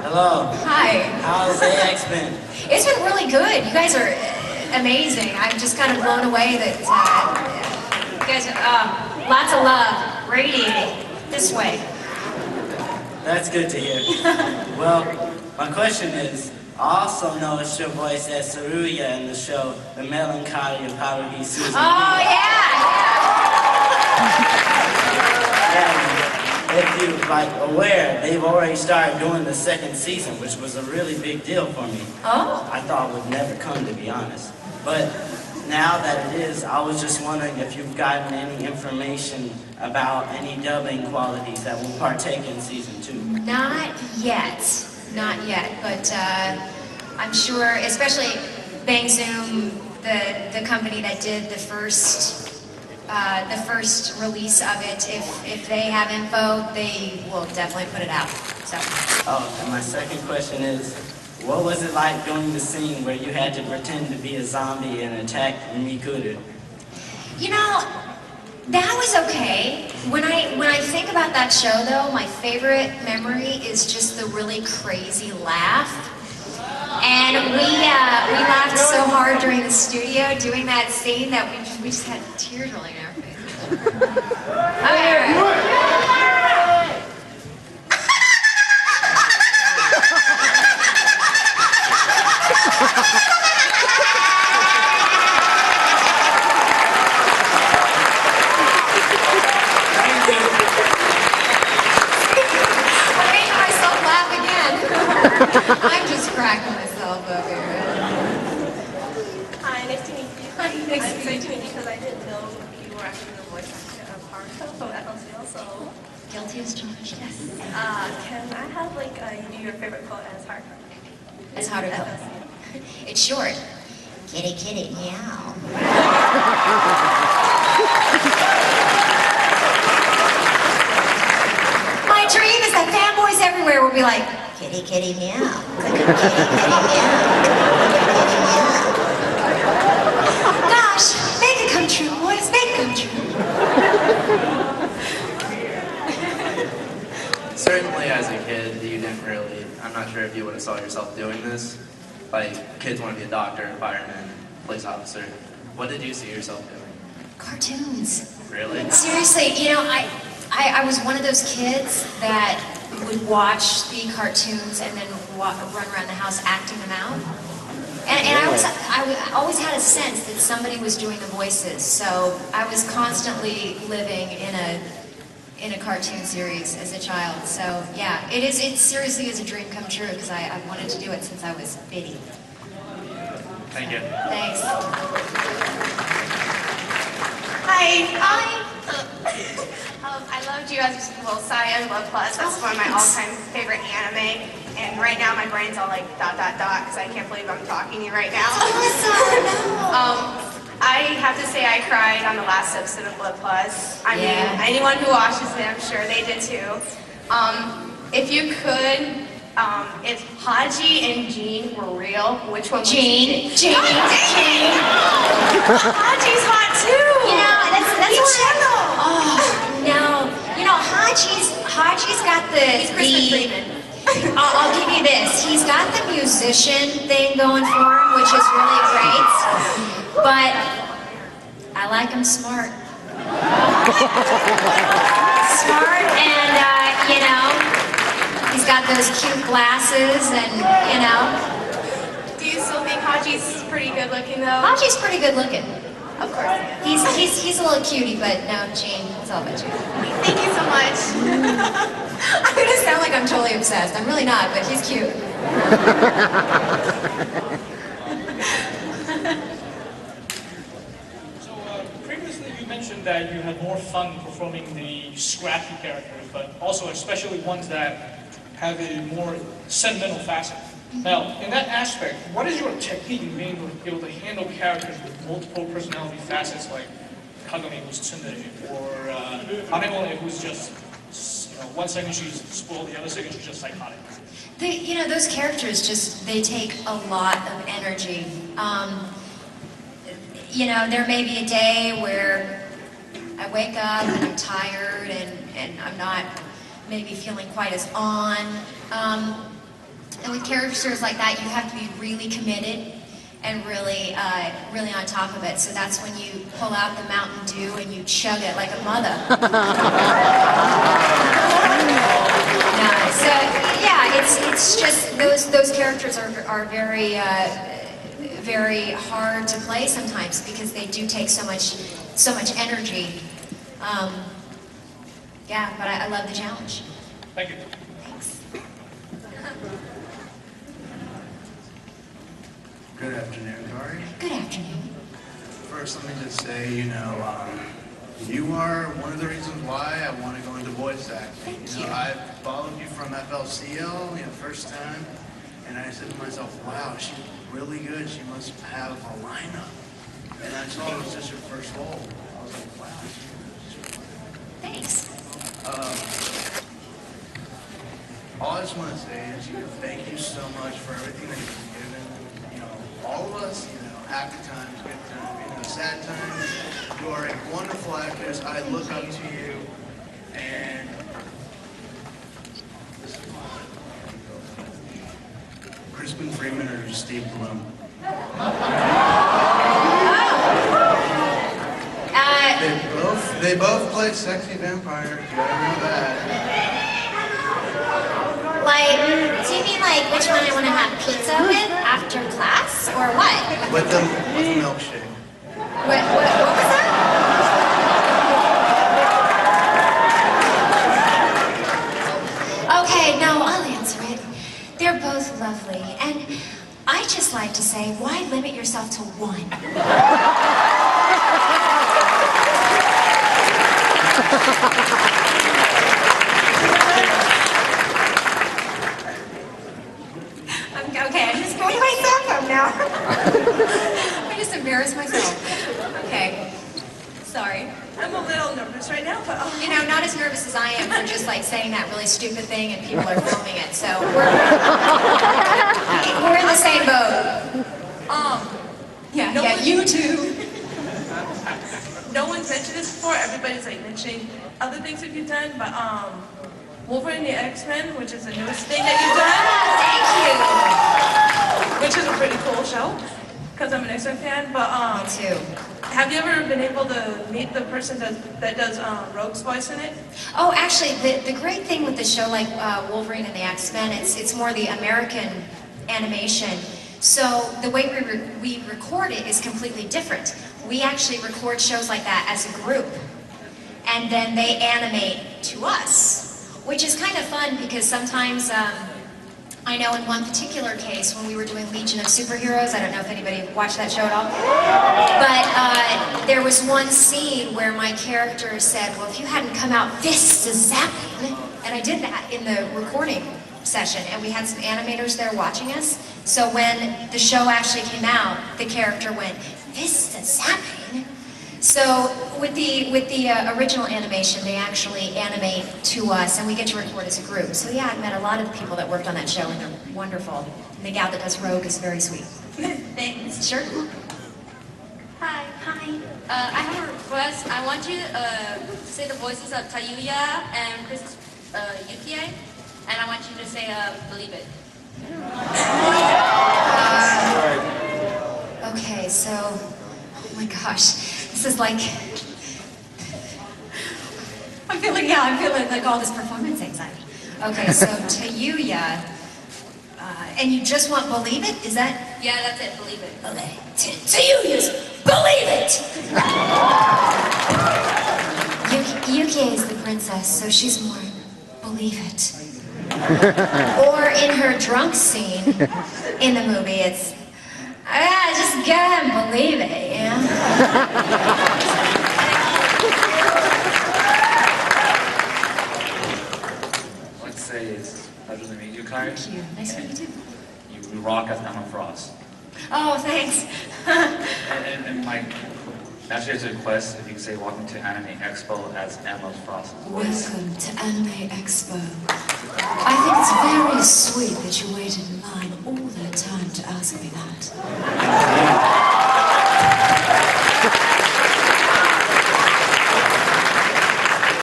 Hello. Hi. How's AX been? It's been really good. You guys are amazing. I'm just kind of blown away that you guys are, lots of love, radiating this way. That's good to hear. Well, my question is, I also noticed your voice as Saruya in the show, The Melancholy of Haruhi Season. Oh, yeah! If you're aware, they've already started doing the second season, which was a really big deal for me. Oh? I thought it would never come, to be honest. But now that it is, I was just wondering if you've gotten any information about any dubbing qualities that will partake in season 2. Not yet. Not yet. But I'm sure, especially Bang Zoom, the company that did the first release of it, if they have info, they will definitely put it out. So. Oh, and my second question is, what was it like doing the scene where you had to pretend to be a zombie and attack Mikuru? You know, that was okay. When I think about that show, though, my favorite memory is just the really crazy laugh. And we laughed so hard during the studio doing that scene that we just had tears rolling down our faces. I made myself laugh again. I'm just cracking myself up here. Hi, nice to meet you. Hi, I'm nice to meet excited to meet you because I didn't know you were actually the voice actor of Haruka from FLCL, so... Guilty as charged, yes. Can I have, you do your favorite quote as Haruka? As Haruka. It's short. Kitty, kitty, meow. My dream is that fanboys everywhere will be like, kitty, kitty, meow. Kitty, kitty, meow. Gosh, make it come true, boys. Make it come true. Certainly as a kid, you didn't really, I'm not sure if you would have saw yourself doing this. Like, kids want to be a doctor, a fireman, police officer. What did you see yourself doing? Cartoons. Really? Seriously, you know, I was one of those kids that would watch the cartoons and then run around the house acting them out. And I always had a sense that somebody was doing the voices, so I was constantly living in a cartoon series as a child. So yeah, it seriously is a dream come true because I've wanted to do it since I was bitty. Thank you. Thanks. Hi. Hi. I loved you as, Saya Love Plus. That's one of my all-time favorite anime. And right now my brain's all like ... because I can't believe I'm talking to you right now. I have to say I cried on the last episode of Blood Plus. I mean, anyone who watches it, I'm sure they did too. If you could, if Haji and Jean were real, which one would you pick? Jean. Haji's hot too! You know, that's oh, no. You know, Haji's got He's Kristen Freeman. I'll give you this. He's got the musician thing going for him, which is really great. But I like him smart. Smart and, you know, he's got those cute glasses and, you know. Do you still think Haji's pretty good looking though? Haji's pretty good looking. Of course. He's a little cutie, but no, Jean, it's all about you. Thank you so much. I'm gonna sound like I'm totally obsessed. I'm really not, but he's cute. So previously you mentioned that you had more fun performing the scrappy characters, but also especially ones that have a more sentimental facet. Now, in that aspect, what is your technique in being able to handle characters with multiple personality facets, like Kagami, who's tsundere, or Anemone, who's just, one second she's spoiled, the other second she's just psychotic? You know, those characters they take a lot of energy. You know, there may be a day where I wake up and I'm tired and I'm not maybe feeling quite as on. And with characters like that, you have to be really committed and really, really on top of it. So that's when you pull out the Mountain Dew and you chug it like a mother. So yeah, it's just those characters are very very hard to play sometimes because they do take so much energy. Yeah, but I love the challenge. Thank you. Thanks. Good afternoon, Kari. Good afternoon. First, let me just say, you are one of the reasons why I want to go into voice acting. Thank you. I followed you from FLCL, first time, and I said to myself, wow, she's really good. She must have a lineup. And I saw it was just your first role. I was like, wow. Thanks. All I just want to say is, thank you so much for everything that you've given. All of us, happy times, good times, sad times. You are a wonderful actress. I look up to you, and Crispin Freeman or Steve Bloom. They both played sexy vampires. You gotta know that. Like, do you mean like which one I want to have pizza with after class, or what? With the milkshake. What was that? Okay, no, I'll answer it. They're both lovely, and I just like to say, why limit yourself to one? Okay, I'm just going to my cell phone now. I just embarrassed myself. Okay, sorry. I'm a little nervous right now, but Not as nervous as I am for just like saying that really stupid thing and people are filming it. So we're in the same boat. Yeah, you too. no one's mentioned this before. Everybody's like mentioning other things that you've done, but Wolverine and the X-Men, which is the newest thing that you've done. Thank you. Which is a pretty cool show, because I'm an X-Men fan, but Me too. have you ever been able to meet the person that does Rogue's voice in it? Oh, actually, the great thing with the show like Wolverine and the X-Men, it's more the American animation. So the way we record it is completely different. We actually record shows like that as a group, and then they animate to us, which is kind of fun because sometimes I know in one particular case when we were doing Legion of Superheroes, I don't know if anybody watched that show at all, but there was one scene where my character said, well, if you hadn't come out fist zapping, and I did that in the recording session, and we had some animators there watching us, so when the show actually came out, the character went, fist zapping. So with the original animation, they actually animate to us, and we get to record as a group. So yeah, I've met a lot of the people that worked on that show, and they're wonderful. And the gal that does Rogue is very sweet. Thanks. Sure. Hi. Hi. I have a request. I want you to say the voices of Tayuya and Chris Yukie, and I want you to say believe it. Okay, so, oh my gosh, this is like, I'm feeling like all this performance anxiety. Okay, so Tayuya, and you just want believe it? Is that? Yeah, that's it. Believe it. Okay, Tayuya's believe it! Yuki is the princess, so she's more believe it. Or in her drunk scene in the movie, it's, just go ahead and believe it, you know? Let's say it's a pleasure to meet you, Kari. Thank you. Nice to meet you too. You rock as Emma Frost. Oh, thanks. And my, actually, it's a request if you could say welcome to Anime Expo as Emma Frost. Welcome to Anime Expo. I think it's very sweet that you waited